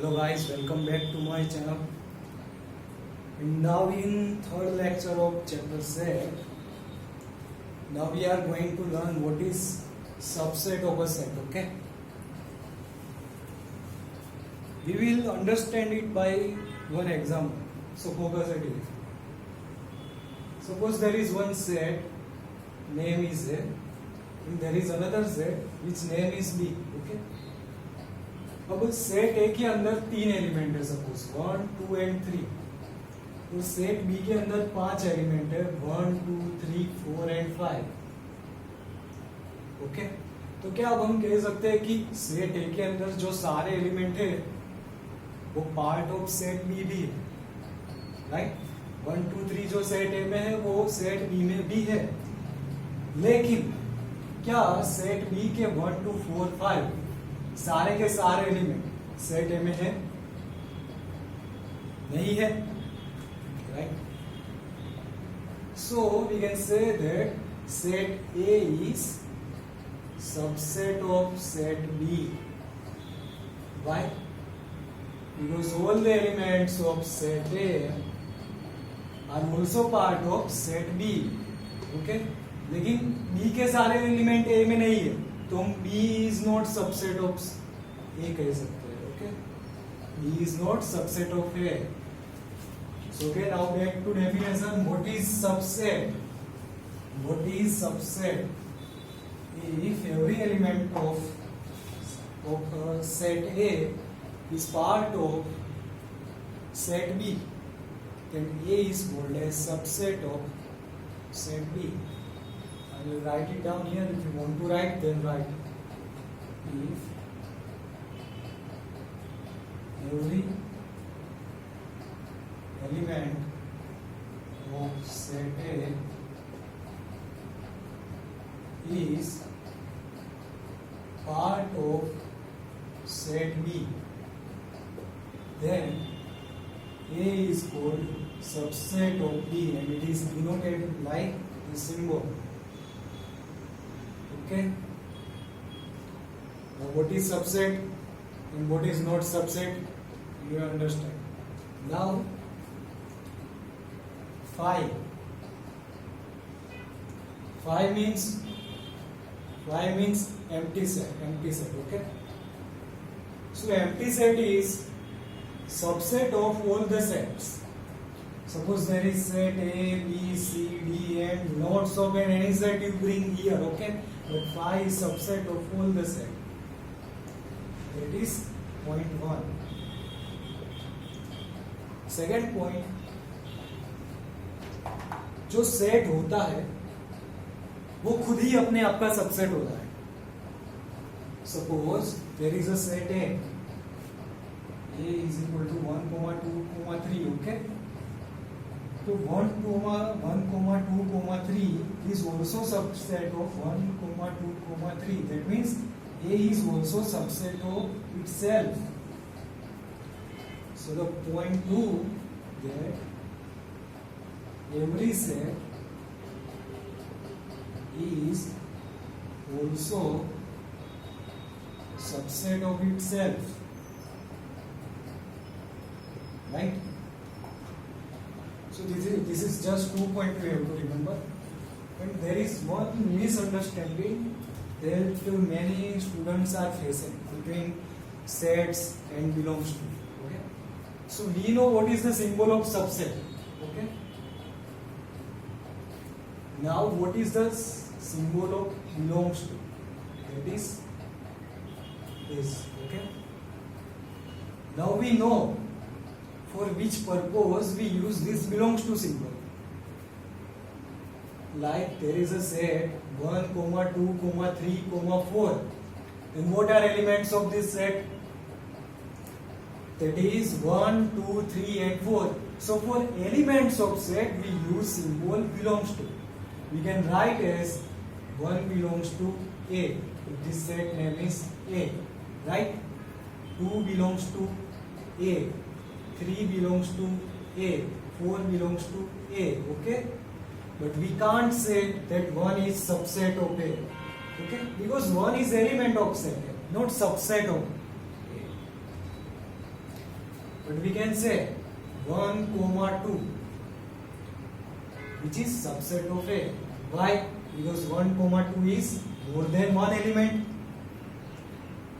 Hello guys, welcome back to my channel. And now in third lecture of chapter set, now we are going to learn what is subset of a set. Okay, we will understand it by one example. So focus it is. Suppose there is one set, name is A, and there is another set which name is B. Okay. अब set ए के अंदर तीन element है, suppose 1, 2 and 3. तो set B के अंदर 5 element है, 1, 2, 3, 4 and 5. Okay, तो क्या अब हम कह सकते हैं कि सेट ए के अंदर जो सारे एलिमेंट है वो पार्ट ऑफ सेट बी भी है, राइट? 1, 2, 3 जो सेट ए में है वो सेट बी में भी है. लेकिन क्या सेट बी के 1, 2, 4, 5 सारे के सारे एलिमेंट सेट ए में है? नहीं है, right? So we can say that set A is subset of set B. Why? Because all the elements of set A are also part of set B. Okay, लेकिन B के सारे element ए में नहीं है, तो हम B is not subset of A कह सकते हैं. Okay, B is not subset of A. So okay, now back to definition. What is subset? What is subset? If every element of set A is part of set B, then A is called as subset of set B. I will write it down here. If you want to write, then write. If every element of set A is part of set B, then A is called subset of B, and it is denoted like the symbol. Okay. Now what is subset and what is not subset, you understand. Now 5 means empty set. Okay, so empty set is subset of all the sets. Suppose there is set A, B, C, D and lots of any set you bring here. Okay, but 5 is subset of all the set. That is point 1. Second point, जो set होता है वो खुद ही अपने आप का subset होता है. Suppose there is a set A. A is equal to 1, 2, 3. Okay. So 1, 2, 3 is also subset of 1, 2, 3. That means A is also subset of itself. So the point 2, that every set is also subset of itself, right? So this is just 2 points we have to remember. And there is one misunderstanding that many students are facing between sets and belongs to. Okay, so we know what is the symbol of subset. Okay, now what is the symbol of belongs to? That is this. Okay, now we know for which purpose we use this belongs to symbol. Like there is a set 1, 2, 3, 4. Then what are elements of this set? That is 1, 2, 3 and 4. So for elements of set we use symbol belongs to. We can write as 1 belongs to A. If this set name is A, right? 2 belongs to A. 3 belongs to A, 4 belongs to A. Okay, but we can't say that 1 is subset of A. Okay, because 1 is element of set A, not subset of A. but we can say 1 comma 2, which is subset of A. Why? Because 1 comma 2 is more than one element,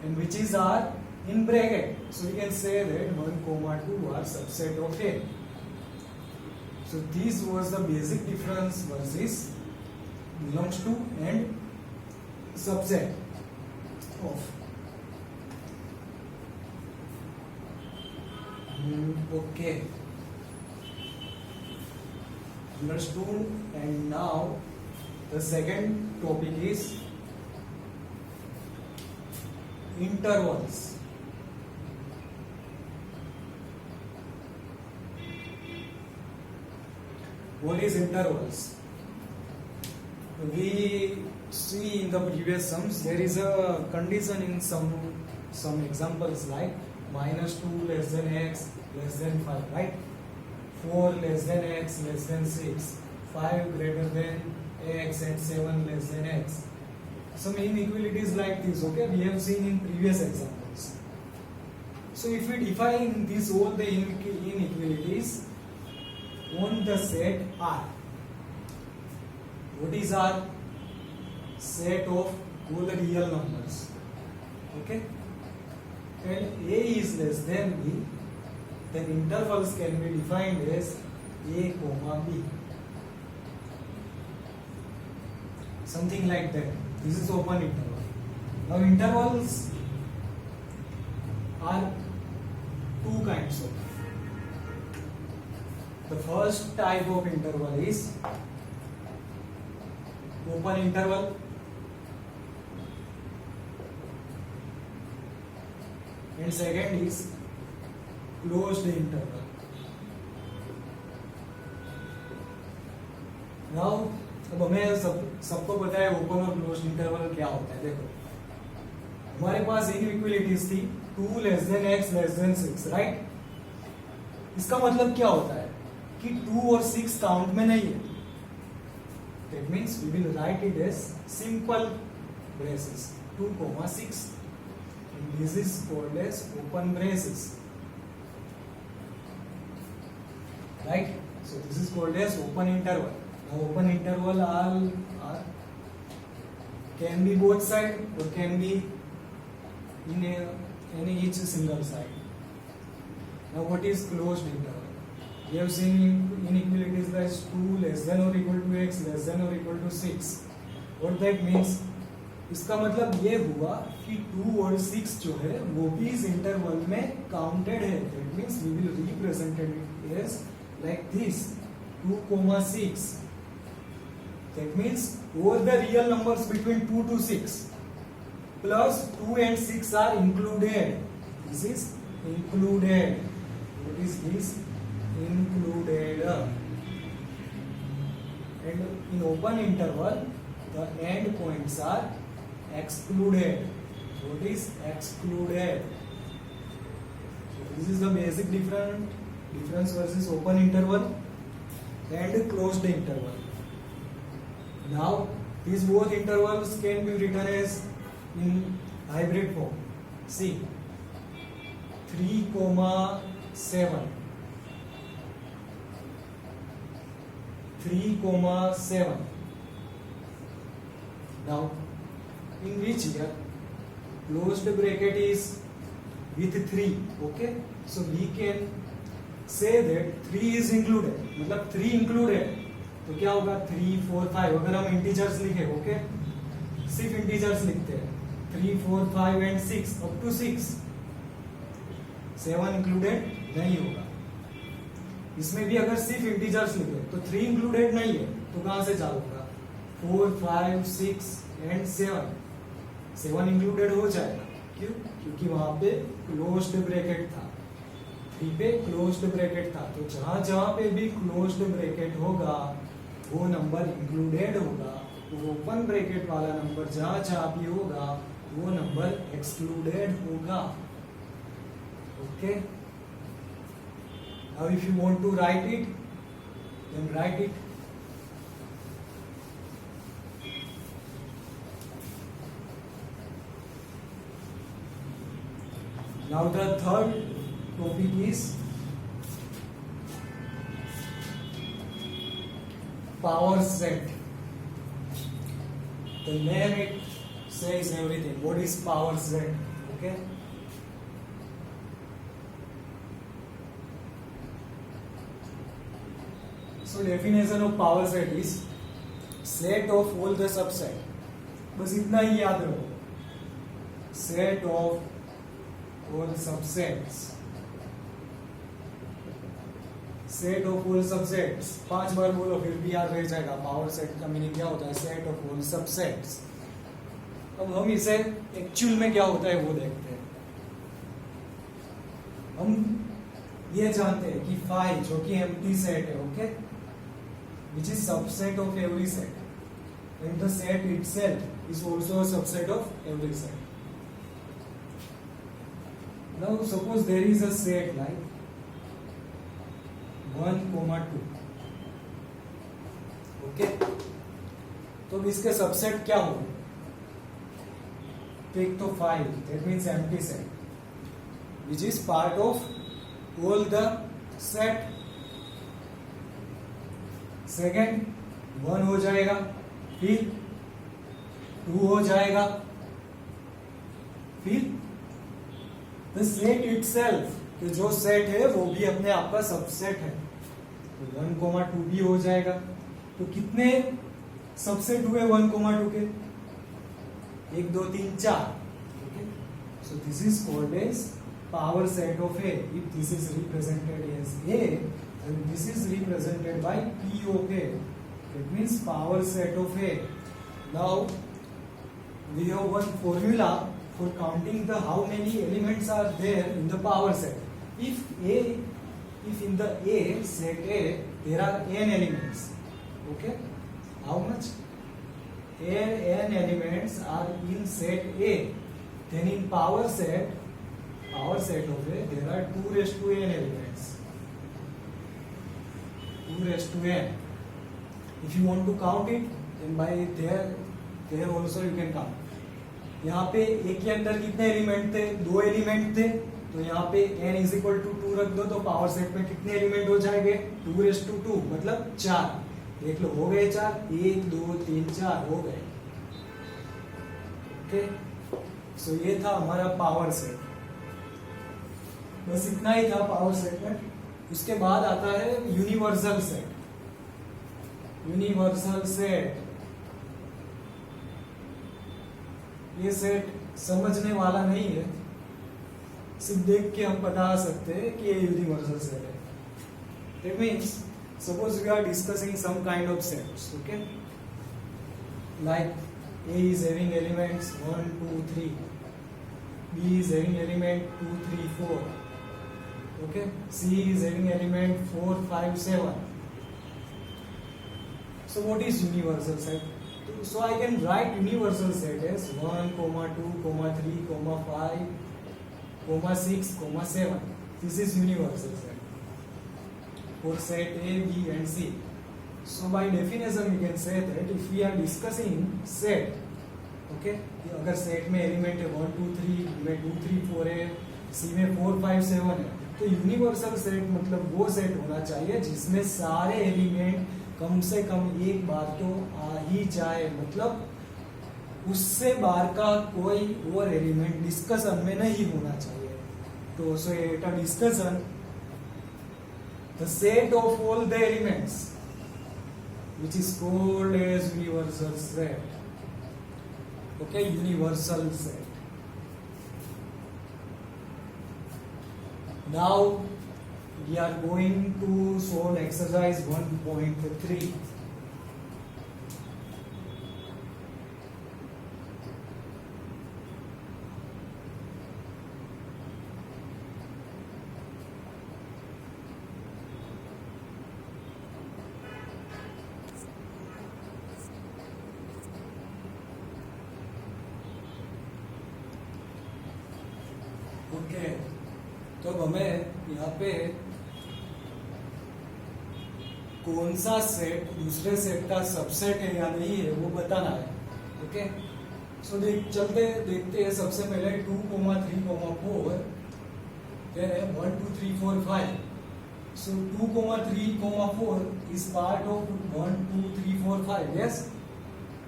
and which is are in bracket, so we can say that 1 comma 2 are subset of A. So this was the basic difference versus belongs to and subset of. Okay, understood. And now the second topic is intervals. What is intervals? We see in the previous sums there is a condition in some examples like -2 less than x less than 5, right? 4 less than x less than 6, 5 greater than x and 7 less than x. Some inequalities like this, okay, we have seen in previous examples. So if we define these all the inequalities on the set R, what is R? Set of all the real numbers, okay, and A is less than B, then intervals can be defined as A comma B, something like that. This is open interval. Now intervals are two kinds of. The first type of interval is open interval, and second is closed interval. Now अब हमें सबको पता है open और closed interval क्या होता है. देखो हमारे पास इनइक्वालिटीज थी 2 less than x less then 6, right? इसका मतलब क्या होता है कि 2 और 6 काउंट में नहीं है. That means we will write it as simple braces 2 comma 6, and this is called as open braces, right? So this is called as open interval. Now open interval are can be both side or can be in any each single side. Now what is closed interval? We have seen inequalities like 2 less than or equal to x less than or equal to 6. What that means? इसका मतलब ये हुआ कि 2 और 6 जो है वो भी इस इंटरवल में काउंटेड है. That means we will represent it as like this 2 comma 6. That means all the real numbers between 2 to 6 plus 2 and 6 are included. This is included. What is this? Included. And in open interval the end points are excluded. What is excluded? So this is the basic difference versus open interval and closed interval. Now these both intervals can be written as in hybrid form. See 3 comma 7, 3 comma 7. Now in which here closed bracket is with 3, okay, so we can say that 3 is included, मतलब 3 included. तो क्या होगा 3 4 5. अगर हम integers लिखे, okay, सिर्फ integers लिखते हैं 3 4 5 एंड 6 अप टू 6, 7 इंक्लूडेड नहीं होगा. इसमें भी अगर सिर्फ इंटीजर्स लिखे तो 3 इंक्लूडेड नहीं है, तो कहां से चालू होगा 4 5 6 एंड 7. 7 इंक्लूडेड हो जाएगा. क्यों? क्योंकि वहां पे क्लोज्ड ब्रैकेट था, 3 पे क्लोज्ड ब्रैकेट था. तो जहां जहां पे भी क्लोज्ड ब्रैकेट होगा वो नंबर इंक्लूडेड होगा. वो ओपन ब्रैकेट वाला नंबर जहां जहां भी होगा वो नंबर एक्सक्लूडेड होगा. Okay, now if you want to write it then write it. Now the third topic is power set. The name it says everything. What is power set? Okay. So definition of power set is set of all the subset. बस इतना ही याद रखो. Set of all subsets. Set of all subsets. 5 बार बोलो फिर भी याद रह जाएगा. पावर सेट का मीनिंग क्या होता है? Set of all subsets. अब हम इसे एक्चुअल में क्या होता है वो देखते हैं. हम ये जानते हैं कि phi जो कि empty set है, okay, which is subset of every set, and the set itself is also a subset of every set. Now suppose there is a set like 1, 2, okay, तो इसके सबसेट क्या होंगे? Take तो 5, that means empty set, which is part of all the set. Second 1 हो जाएगा, फिर 2 हो जाएगा, फिर द सेट इटसेल्फ, तो जो सेट है वो भी अपने आप का सबसेट है, तो 1, 2 भी हो जाएगा. तो कितने सबसेट हुए 1, 2 के? 1, 2, 3, 4. Okay, so this is called as power set of A. If this is represented as A, then this is represented by P of A. It means power set of A. Now we have one formula for counting the how many elements are there in the power set. If in the A set A there are n elements, okay, how much? n elements are in set A, then in power set of A there are 2 raised to n elements. 2 raised to n. If you want to count it, then by there also you can count. यहाँ पे एक के अंदर कितने element थे? 2 element थे, तो यहाँ पे n इज इक्वल टू 2 रख दो, तो पावर सेट में कितने एलिमेंट हो जाएंगे? 2 raised to 2 मतलब 4. देख लो, हो गए 4. 1, 2, 3, 4 हो गए. ओके, सो ये था हमारा पावर सेट. बस इतना ही था पावर सेट में. उसके बाद आता है यूनिवर्सल सेट. यूनिवर्सल सेट, ये सेट समझने वाला नहीं है, सिर्फ देख के हम बता सकते हैं कि ये यूनिवर्सल सेट है. That means suppose we are discussing some kind of sets, okay, like A is having elements 1, 2, 3, B is having element 2, 3, 4, okay, C is having element 4, 5, 7. So what is universal set? So I can write universal set as 1, 2, 3, 5, 6, 7. This is universal set for set A, B and C. So by definition we can say that if we are discussing set, okay, अगर set में element है 1, 2, 3, में 2, 3, 4 है, C में 4, 5, 7 है, तो universal set मतलब वो सेट होना चाहिए जिसमें सारे एलिमेंट कम से कम एक बार तो आ ही जाए, मतलब उससे बाहर का कोई और एलिमेंट डिस्कशन में नहीं होना चाहिए. तो so at a discussion the set of all the elements which is called as universal set. Okay, universal set. Now we are going to solve exercise 1.3. Okay, तो हमें यहाँ पे कौन सा सेट दूसरे सेट का सबसेट है या नहीं है वो बताना है. ओके, सो देखते हैं. सबसे पहले 2, 3, 4 कह रहे हैं 1 2 3 4 5. So 2, 3, 4 is part of 1 2 3 4 5. Yes.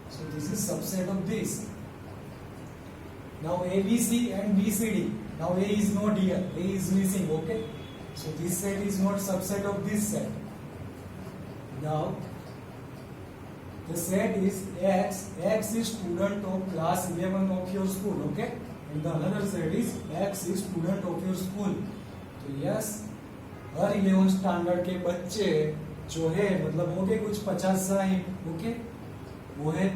So this is subset of this. Now ABC and BCD. Now A is not here. A is missing. Okay. So this set is not subset of this set. Now the set is X. X is student of class 11 of your school. Okay. And the another set is X is student of your school. तो yes, हर 11 standard के बच्चे जो है मतलब हो गए कुछ 50-60. Okay, वो है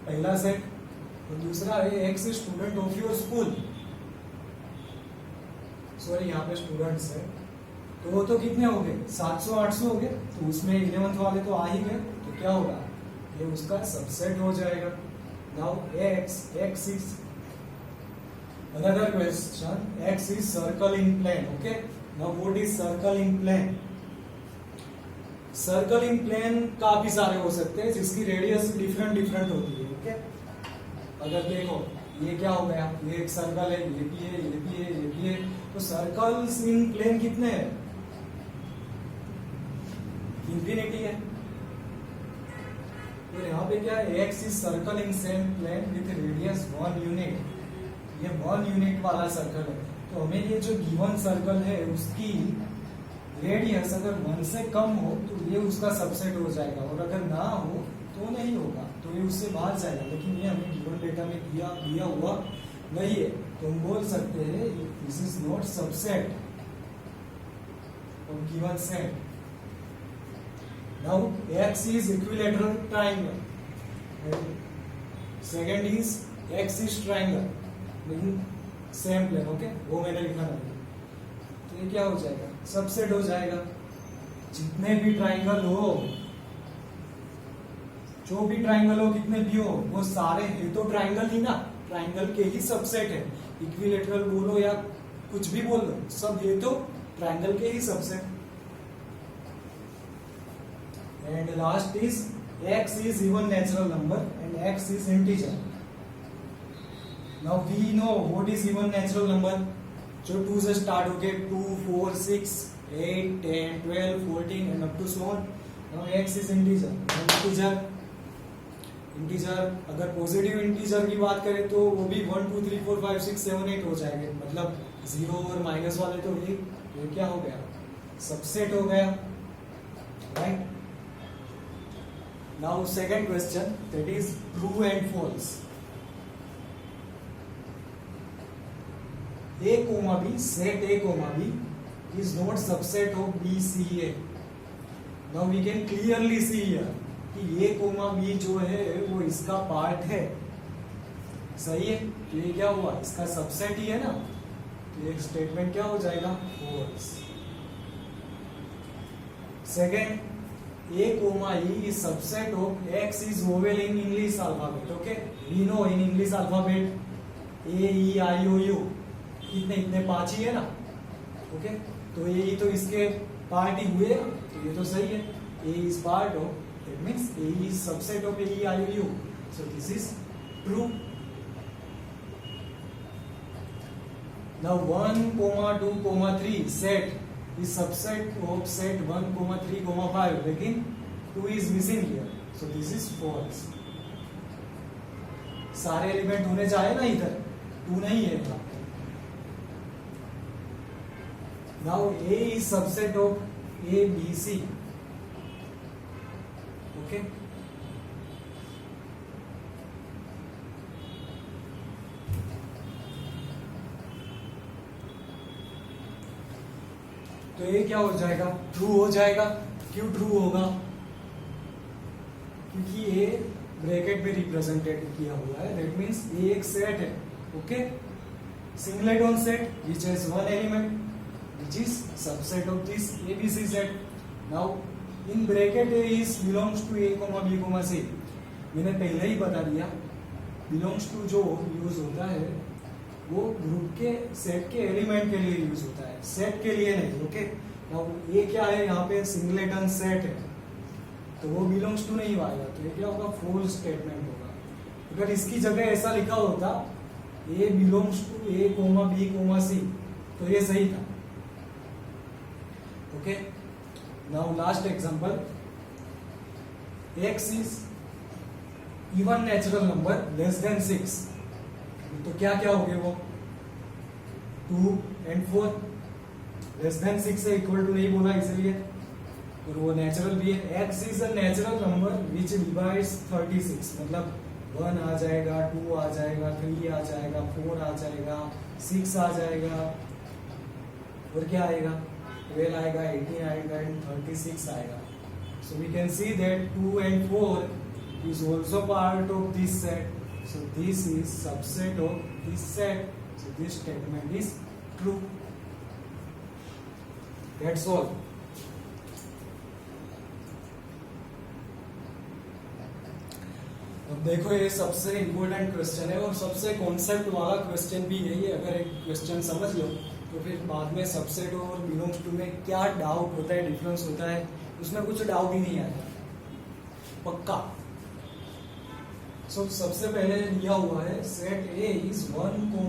पहला सेट. और दूसरा है x student of your school. Sorry, यहाँ पे स्टूडेंट्स है तो वो तो कितने हो गए 700-800 हो गए. तो उसमें 11th वाले तो आ ही गए. तो क्या होगा, ये उसका सबसेट हो जाएगा. Now X is another question. X is circle in plane. Okay, now what is circle in plane? Circle in plane काफी सारे हो सकते हैं जिसकी रेडियस डिफरेंट होती है. ओके, अगर देखो ये क्या हो गया, ये एक सर्कल है, ये भी है, ये भी है, ये भी है. तो सर्कल्स इन प्लेन कितने हैं? इंफिनिटी है. तो यहाँ पे क्या है, X is circle in same plane with radius 1 unit. ये 1 यूनिट वाला सर्कल है. तो हमें ये जो गिवन सर्कल है उसकी रेडियस अगर 1 से कम हो तो ये उसका सबसेट हो जाएगा, और अगर ना हो तो नहीं होगा, तो ये उससे बाहर जाएगा. लेकिन ये हमें गिवन डेटा में दिया हुआ नहीं है, तो हम बोल सकते हैं this is not subset of given set. Now X is equilateral triangle, second is x is triangle in same plane. Okay, वो मैंने लिखा नहीं. तो ये क्या हो जाएगा, सबसेट हो जाएगा. जितने भी ट्रायंगल हो, जो भी ट्रायंगल हो, कितने भी हो, वो सारे ये तो ट्रायंगल ही ना, ट्रायंगल के ही सबसेट है. इक्विलैटरल बोलो या कुछ भी बोल दो, सब ये तो ट्रायंगल के ही subset. And last is x is even natural number and x is integer. Now we know what is even natural number. जो 2 से स्टार्ट हो गए, 2 4 6 8 10 12 14 and up to so on. Now X is integer. Integer अगर positive integer की बात करें तो वो भी 1 2 3 4 5 6 7 8 हो जाएंगे. मतलब 0 और माइनस वाले तो ये क्या हो गया, सबसेट हो गया. Right. Now second question, that is true and false. A, B, set A, B is not subset of B, C, A. Now we can clearly see here कि A, B जो है वो इसका पार्ट है. सही है. तो ये क्या हुआ, इसका सबसेट ही है ना. तो एक स्टेटमेंट क्या हो जाएगा, false. Second, A, E is subset of X is vowel in English alphabet. Okay, we know in English alphabet A, E, I, O, U इतने 5 ही है ना. ओके, तो ये तो इसके पार्ट ही हुए, तो ये तो सही है. A is part of, that means A is subset of A, I, U. So this is true. Now 1, 2, 3 set is subset of set 1, 3, 5, लेकिन 2 is missing here, so this is false. सारे element होने चाहिए ना, इधर 2 नहीं है. Now A is subset of A, B, C. Okay. तो ये क्या हो जाएगा, ट्रू हो जाएगा. क्यों ट्रू होगा, क्योंकि A ब्रैकेट में रिप्रेजेंटेड किया हुआ है. दैट मीन्स A एक सेट है. Okay, singleton set which has one element which is subset of this ABC set. Now in bracket A is belongs to A, B, C. मैंने पहले ही बता दिया, belongs to जो यूज होता है वो ग्रुप के सेट के एलिमेंट के लिए यूज होता है, सेट के लिए नहीं. ओके, नाउ ये क्या है, यहाँ पे सिंगलेटन सेट है तो वो बिलोंग्स टू नहीं आएगा. तो ये क्या होगा, फॉल्स स्टेटमेंट होगा. अगर इसकी जगह ऐसा लिखा होता A belongs to A, B, C, तो ये सही था. Okay. Now last example. X is even natural number less than 6. तो क्या क्या हो गए वो 2 and 4 लेस देन 6 से इक्वल टू नहीं बोला इसलिए, और वो नेचुरल भी है. X is a natural number which divides 36. मतलब 1 आ जाएगा, 2 आ जाएगा, 3 आ जाएगा, 4 आ जाएगा, 6 आ जाएगा, और क्या आएगा 12 आएगा, 18 आएगा एंड 36 आएगा. So we can see that 2 and 4 is also part of this set. So this is subset of this set. So this statement is true. That's all. अब देखो ये सबसे इम्पोर्टेंट क्वेश्चन है और सबसे कॉन्सेप्ट वाला क्वेश्चन भी यही है. अगर एक क्वेश्चन समझ लो तो फिर बाद में सबसेट और बिलोंग्स टू में क्या डाउट होता है, डिफरेंस होता है, उसमें कुछ डाउट ही नहीं आता पक्का. सो सबसे पहले लिया हुआ है सेट ए इज 1, 2,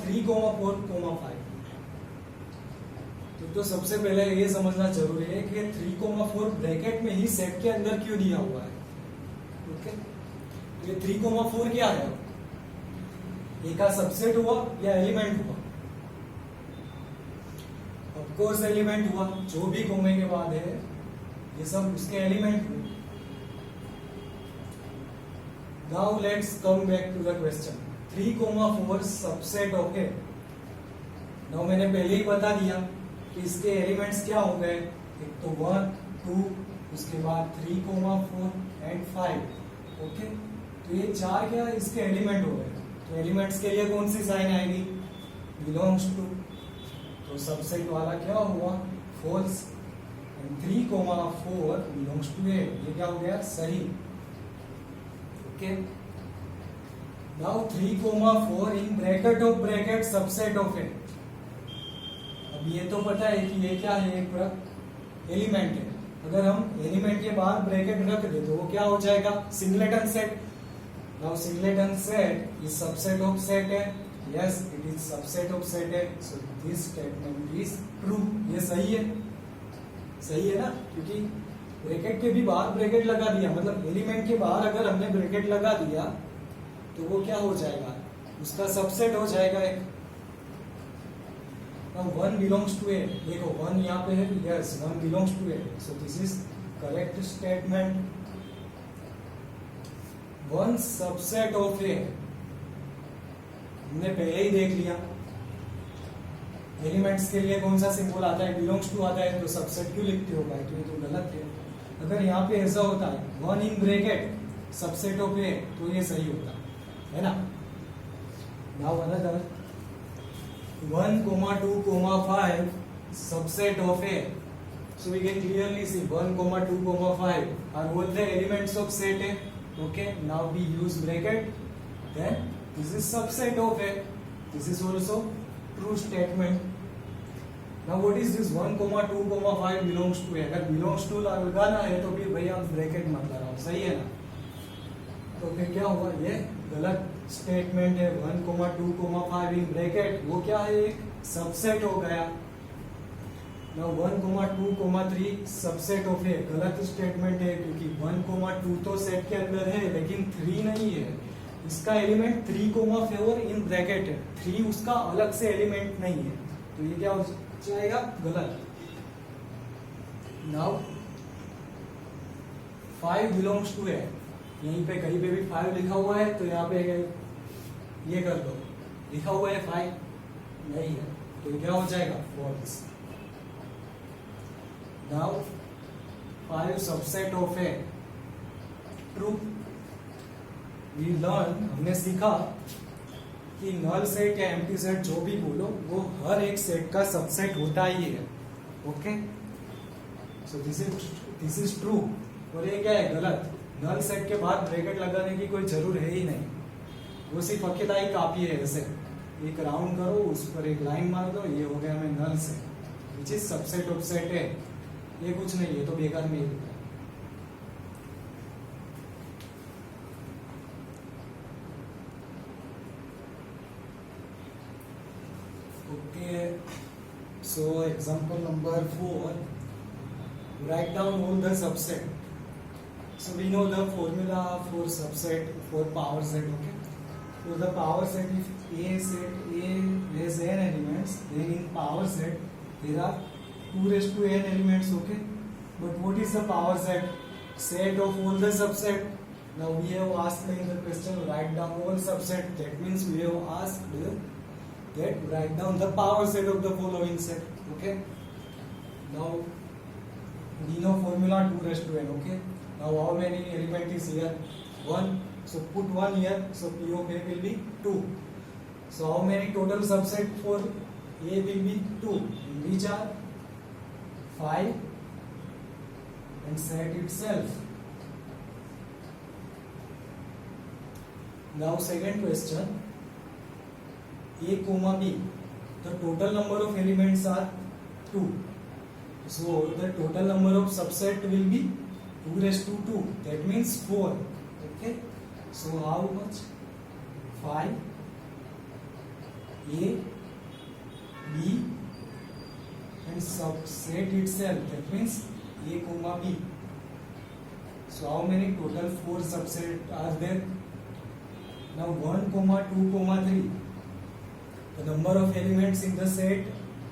3, 4, 5. तो सबसे पहले ये समझना जरूरी है कि 3, 4 ब्रैकेट में ही सेट के अंदर क्यों दिया हुआ है. ओके, तो ये 3, 4 क्या है, ए का सबसेट हुआ या एलिमेंट हुआ. ऑफ कोर्स एलिमेंट हुआ, जो भी कोमे के बाद है ये सब उसके एलिमेंट हुए. Now let's come back to the question. 3, 4 subset of A. Now मैंने पहले ही बता दिया कि इसके एलिमेंट्स क्या हो गए, एक तो 1, 2, उसके बाद 3, 4 एंड 5. ओके, तो ये 4 क्या इसके एलिमेंट हो गए. तो एलिमेंट्स के लिए कौन सी साइन आएगी, बिलोंग्स टू. तो सबसेट वाला क्या हुआ, false. And 3, 4 belongs to A, ये क्या हो गया, सही. Okay, now 3, 4 in bracket of bracket subset of A. अब ये तो पता है कि ये क्या है, एक एलिमेंट है. अगर हम एलिमेंट के बाहर ब्रैकेट रख दे तो वो क्या हो जाएगा, singleton set. Now singleton set is subset of set है. Yes, it is subset of set है. So this statement is true. ये सही है, सही है ना, क्योंकि ब्रैकेट के भी बाहर ब्रैकेट लगा दिया, मतलब एलिमेंट के बाहर अगर हमने ब्रैकेट लगा दिया तो वो क्या हो जाएगा, उसका सबसेट हो जाएगा एक. Now 1 belongs to A. देखो 1 यहाँ पे है, yes 1 belongs to A. So this is correct statement. 1 subset of A. हमने पहले ही देख लिया. एलिमेंट्स के लिए कौन सा सिंबल आता है, बिलोंग्स टू आता है, तो सबसेट क्यों लिखते हो भाई, तो ये तो गलत है. अगर यहाँ पे ऐसा होता है 1 in bracket subset of A, तो ये सही होता है ना. Now another 1, 2, 5 subset of A. So we can clearly see 1, 2, 5 are all the elements of set A. Okay, now we use bracket. Then this is subset of A. This is also true statement. Now what is this 1, 2, 5 belongs to A? अगर belongs to लगाना है तो भी भैया हम bracket मत लगाओ, सही है ना. तो फिर क्या हुआ, ये गलत स्टेटमेंट है. 1, 2, 5 इन ब्रैकेट, वो क्या है, एक सबसेट हो गया. नाउ 1, 2, 3 सबसेट ऑफ ए, गलत स्टेटमेंट है, क्योंकि 1, 2 तो सेट के अंदर है लेकिन 3 नहीं है. इसका एलिमेंट 3, 4 इन ब्रैकेट है, 3 उसका अलग से एलिमेंट नहीं है, तो ये क्या हो जाएगा, गलत. नाउ 5 बिलोंग्स टू ए. यहीं पे कहीं पे भी 5 लिखा हुआ है तो यहाँ पे ये कर दो, लिखा हुआ है 5 नहीं है, तो ये क्या हो जाएगा, false. Now 5 subset of A, true. We learn, हमने सीखा कि नल सेट या एम्प्टी सेट जो भी बोलो वो हर एक सेट का सबसेट होता ही है. Okay, so this is true. और ये क्या है, गलत. नल सेट के बाद ब्रैकेट लगाने की कोई जरूर है ही नहीं, वो सिर्फ अकेला ही काफी है. ऐसे एक राउंड करो, उस पर एक लाइन मार दो, ये हो गया हमें null set which is subset of set है. ये कुछ नहीं, ये तो बेकार में ही होता है. Okay, So example number 4, write down all the subset. So we know the formula for subset for power set. Okay, so the power set, if A set A has n elements, then in power set there are 2 raised to n elements. Okay, but what is the power set? Set of all the subset. Now we have asked in the question, write down all subset. That means we have asked that write down the power set of the following set. Okay, now we know formula 2 raised to n. Okay, now how many element is here? 1. So put 1 here, so P of A will be 2. So how many total subset for A will be 2, which are 5 and set itself. Now second question, A comma B, the total number of elements are 2. So the total number of subset will be 2 raised to 2. That means 4. Okay. So how much? 5 A B and subset itself. That means A comma B. So how many total 4 subset are there? Now 1 comma 2 comma 3. The number of elements in the set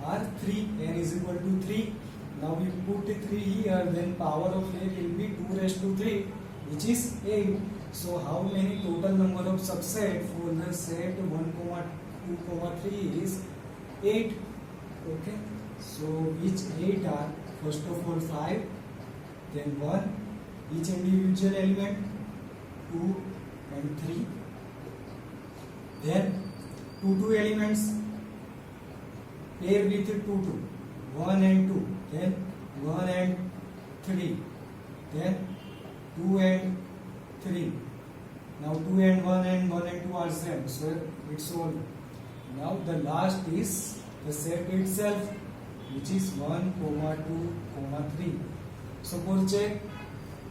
are 3. N is equal to 3. Now we put 3 here, then power of A will be 2 raised to 3, which is 8. So how many total number of subset for the set 1 comma 2 comma 3 is 8. Okay. So which 8 are? First of all 5, then 1, each individual element 2 and 3. Then 2 elements pair with 2 1 and 2, then 1 and 3, then 2 and 3. Now 2 and 1 and 1 and 2 are same, so it's all. Now the last is the set itself, which is 1 comma 2 comma 3. Suppose check,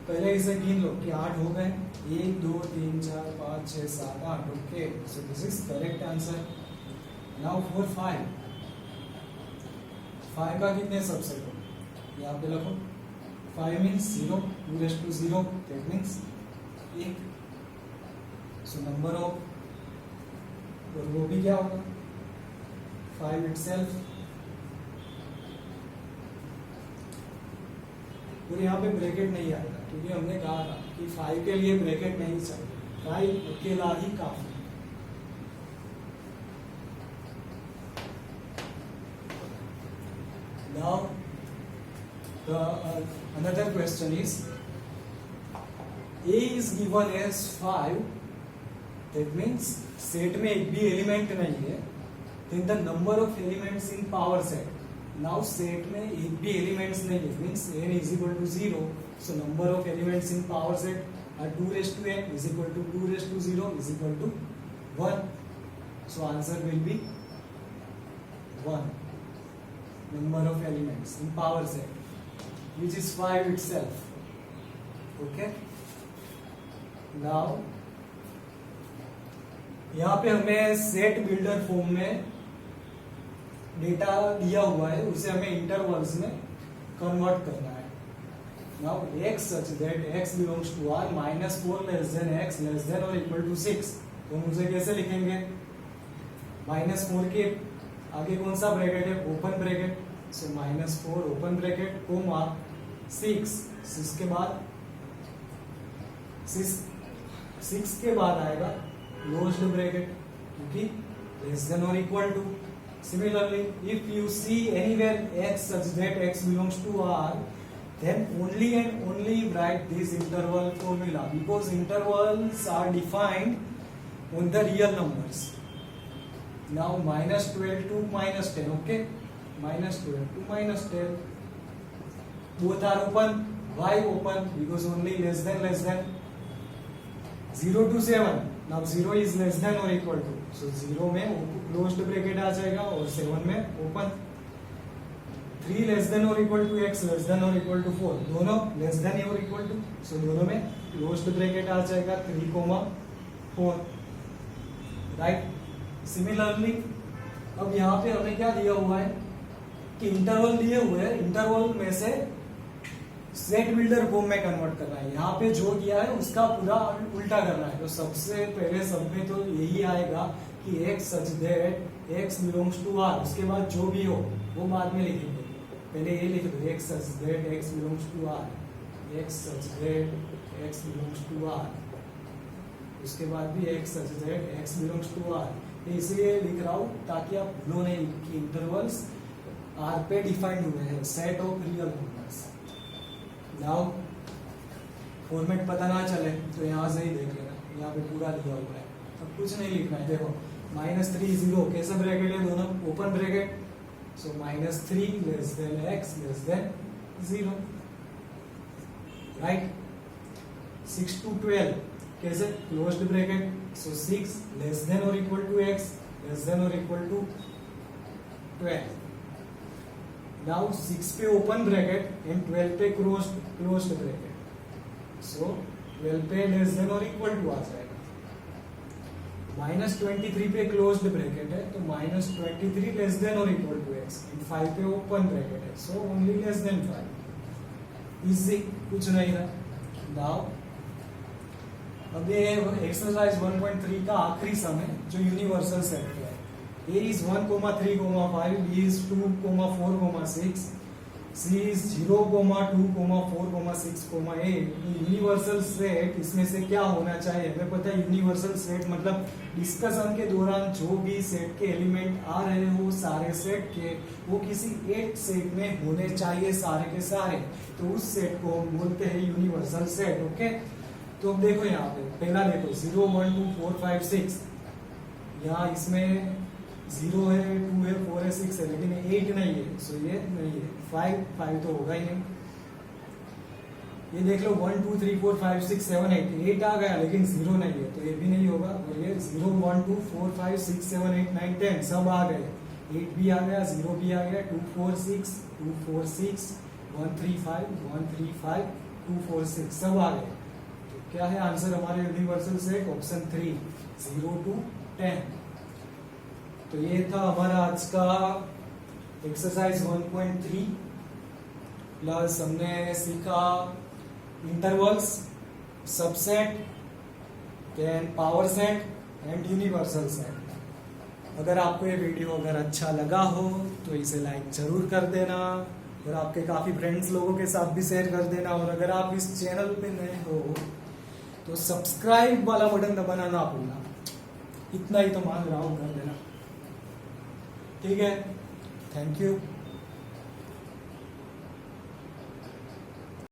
पहले इसे गिन लो कि 8 हो गए, 1 2 3 4 5 6 7 8. Okay, so this is correct answer. Now for 5 का कितने subset हो? यहाँ पे लिखो 5 means 0, 2 raised to 0, that means 1. So number of, और वो भी क्या होगा? 5 इटसेल्फ. और यहाँ पे ब्रैकेट नहीं आएगा क्योंकि हमने कहा था कि 5 के लिए ब्रैकेट नहीं चाहिए, 5 अकेला ही काफी. Now the another question is, A is given as 5. That means set में एक भी एलिमेंट नहीं है. Then the number of elements in power set. Now set में एक भी एलिमेंट्स नहीं है, means n is equal to 0. So number of elements in power set are 2 raised to n is equal to 2 raised to 0 is equal to 1. So answer will be 1. Number of elements in power set, which is 5 itself. Okay. Now यहाँ पे हमें set builder form में data दिया हुआ है, उसे हमें intervals में कन्वर्ट करना है. Now x such that x belongs to R -4 less than x less than or equal to 6. तो हम उसे कैसे लिखेंगे? -4 के आगे कौन सा ब्रैकेट है? Open bracket. So -4 open bracket comma 6 के बाद 6 के बाद आएगा क्लोज्ड ब्रैकेट, क्योंकि लेस देन और equal to. Similarly, if you see anywhere x such that x belongs to R, then only and only write this interval formula, because intervals are defined on the real numbers. Now -12 to -10, okay? -12 to -10. Both are open. Why open? Because only less than 0 to 7. Now 0 is less than or equal to. So 0 में closed bracket आ जाएगा और 7 में open. 3 less than और equal to x less than और equal to 4, दोनों less than और equal to. So दोनों में क्लोज्ड ब्रैकेट आ जाएगा 3,4. राइट. सिमिलरली अब यहाँ पे हमें क्या दिया हुआ है कि इंटरवल दिए हुए हैं, इंटरवल में से सेट बिल्डर फॉर्म में कन्वर्ट करना है। यहाँ पे जो किया है उसका पूरा उल्टा करना है। तो सबसे पहले सब में तो यही आएगा कि x such that x belongs to r, उसके बाद जो भी हो वो बाद में लिखेंगे। पहले ये लिख दो x such that x belongs to r, x such that x belongs to r, उसके बाद भी x such that x belongs to r। इसलिए लिख रहा हूँ ताकि आप भूलो नहीं कि इंटरवल्स r पे डिफाइंड हुए हैं, set of real numbers. Now format पता ना चले तो यहाँ से ही देख लेना, यहाँ पे पूरा दिया हुआ है, अब कुछ नहीं लिखना है। देखो -3 0 कैसा ब्रैकेट है, दोनों open bracket, so -3 less than x less than 0, right. 6 to 12 कैसे, closed bracket, so 6 less than और equal to x less than और इक्वल टू 12। नाउ 6 पे ओपन ब्रैकेट एंड 12 पे क्लोज्ड ब्रैकेट, सो 12 पे लेस देन और equal to आ जाएगा। -23 पे closed bracket है तो -23 लेस देन और इक्वल टू x, एंड 5 पे ओपन ब्रैकेट है, so only less than 5। Easy, कुछ नहीं था। नाउ अब ये एक्सरसाइज 1.3 का आखिरी सम है जो यूनिवर्सल सेट का है। A is 1, 3, 5, B is 2, 4, 6, C is 0, 2, 4, 6, 8। Universal set इसमें से क्या होना चाहिए, हमें पता है यूनिवर्सल सेट मतलब डिस्कशन के दौरान जो भी सेट के एलिमेंट आ रहे हो सारे सेट के, वो किसी एक सेट में होने चाहिए सारे के सारे, तो उस सेट को हम बोलते हैं यूनिवर्सल सेट। ओके, तो अब देखो यहाँ पे पहला देखो 0, 1, 2, 4, 5, 6, यहाँ इसमें 0 है, 2 है, 4 है, 6 है, लेकिन 8 नहीं है, सो ये नहीं है। 5 तो होगा ही नहीं। ये देख लो 1, 2, 3, 4, 5, 6, 7, 8 आ गया, लेकिन 0 नहीं है, तो ये भी नहीं होगा। और ये 0, 1, 2, 4, 5, 6, 7, 8, 9, 10 सब आ गए, 8 भी आ गया, 0 भी आ गया, 2, 4, 6, 2, 4, 6, 1, 3, 5, 1, 3, 5, 2, 4, 6 सब आ गए। तो क्या है आंसर हमारे यूनिवर्सल सेट, ऑप्शन 3, 0 to 10। तो ये था हमारा आज का एक्सरसाइज 1.3 प्लस हमने सीखा intervals, subset, then power set and universal set. अगर आपको ये वीडियो अगर अच्छा लगा हो तो इसे लाइक जरूर कर देना और आपके काफी फ्रेंड्स लोगों के साथ भी शेयर कर देना। और अगर आप इस चैनल पे नए हो तो सब्सक्राइब वाला बटन दबाना ना भूलना, इतना ही तो मांग रहा हूँ, कर देना। ठीक है, थैंक यू।